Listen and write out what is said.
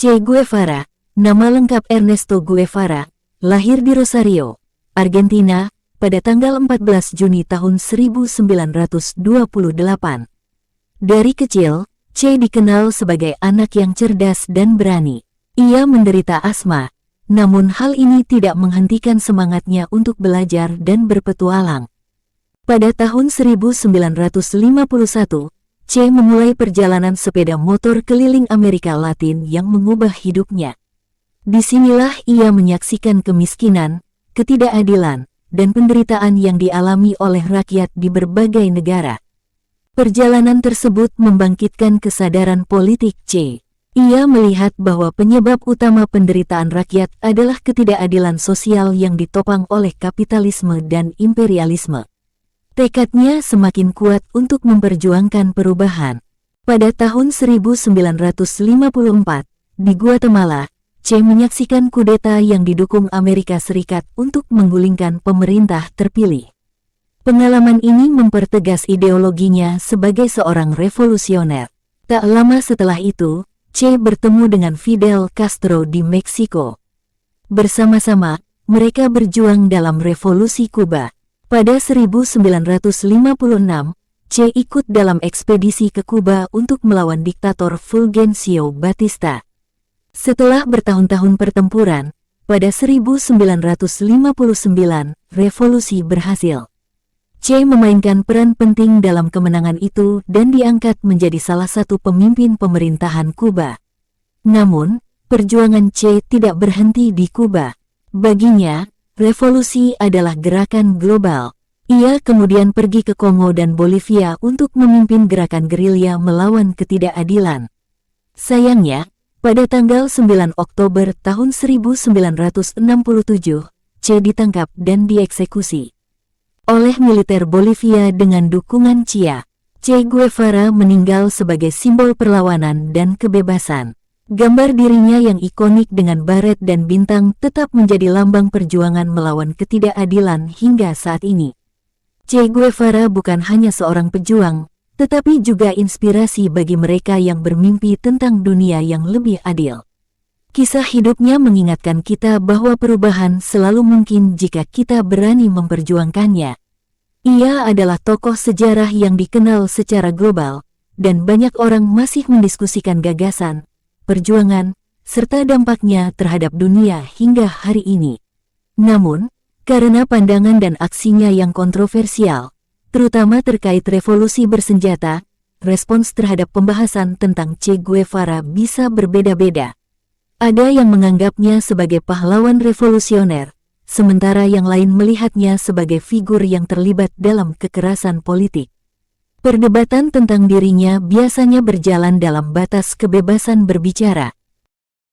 Che Guevara, nama lengkap Ernesto Guevara, lahir di Rosario, Argentina, pada tanggal 14 Juni tahun 1928. Dari kecil, Che dikenal sebagai anak yang cerdas dan berani. Ia menderita asma, namun hal ini tidak menghentikan semangatnya untuk belajar dan berpetualang. Pada tahun 1951, Che memulai perjalanan sepeda motor keliling Amerika Latin yang mengubah hidupnya. Disinilah ia menyaksikan kemiskinan, ketidakadilan, dan penderitaan yang dialami oleh rakyat di berbagai negara. Perjalanan tersebut membangkitkan kesadaran politik Che. Ia melihat bahwa penyebab utama penderitaan rakyat adalah ketidakadilan sosial yang ditopang oleh kapitalisme dan imperialisme. Tekadnya semakin kuat untuk memperjuangkan perubahan. Pada tahun 1954, di Guatemala, Che menyaksikan kudeta yang didukung Amerika Serikat untuk menggulingkan pemerintah terpilih. Pengalaman ini mempertegas ideologinya sebagai seorang revolusioner. Tak lama setelah itu, Che bertemu dengan Fidel Castro di Meksiko. Bersama-sama, mereka berjuang dalam revolusi Kuba. Pada 1956, Che ikut dalam ekspedisi ke Kuba untuk melawan diktator Fulgencio Batista. Setelah bertahun-tahun pertempuran, pada 1959, revolusi berhasil. Che memainkan peran penting dalam kemenangan itu dan diangkat menjadi salah satu pemimpin pemerintahan Kuba. Namun, perjuangan Che tidak berhenti di Kuba. Baginya, revolusi adalah gerakan global. Ia kemudian pergi ke Kongo dan Bolivia untuk memimpin gerakan gerilya melawan ketidakadilan. Sayangnya, pada tanggal 9 Oktober tahun 1967, Che ditangkap dan dieksekusi oleh militer Bolivia dengan dukungan CIA. Che Guevara meninggal sebagai simbol perlawanan dan kebebasan. Gambar dirinya yang ikonik dengan baret dan bintang tetap menjadi lambang perjuangan melawan ketidakadilan hingga saat ini. Che Guevara bukan hanya seorang pejuang, tetapi juga inspirasi bagi mereka yang bermimpi tentang dunia yang lebih adil. Kisah hidupnya mengingatkan kita bahwa perubahan selalu mungkin jika kita berani memperjuangkannya. Ia adalah tokoh sejarah yang dikenal secara global, dan banyak orang masih mendiskusikan gagasan, perjuangan, serta dampaknya terhadap dunia hingga hari ini. Namun, karena pandangan dan aksinya yang kontroversial, terutama terkait revolusi bersenjata, respons terhadap pembahasan tentang Che Guevara bisa berbeda-beda. Ada yang menganggapnya sebagai pahlawan revolusioner, sementara yang lain melihatnya sebagai figur yang terlibat dalam kekerasan politik. Perdebatan tentang dirinya biasanya berjalan dalam batas kebebasan berbicara.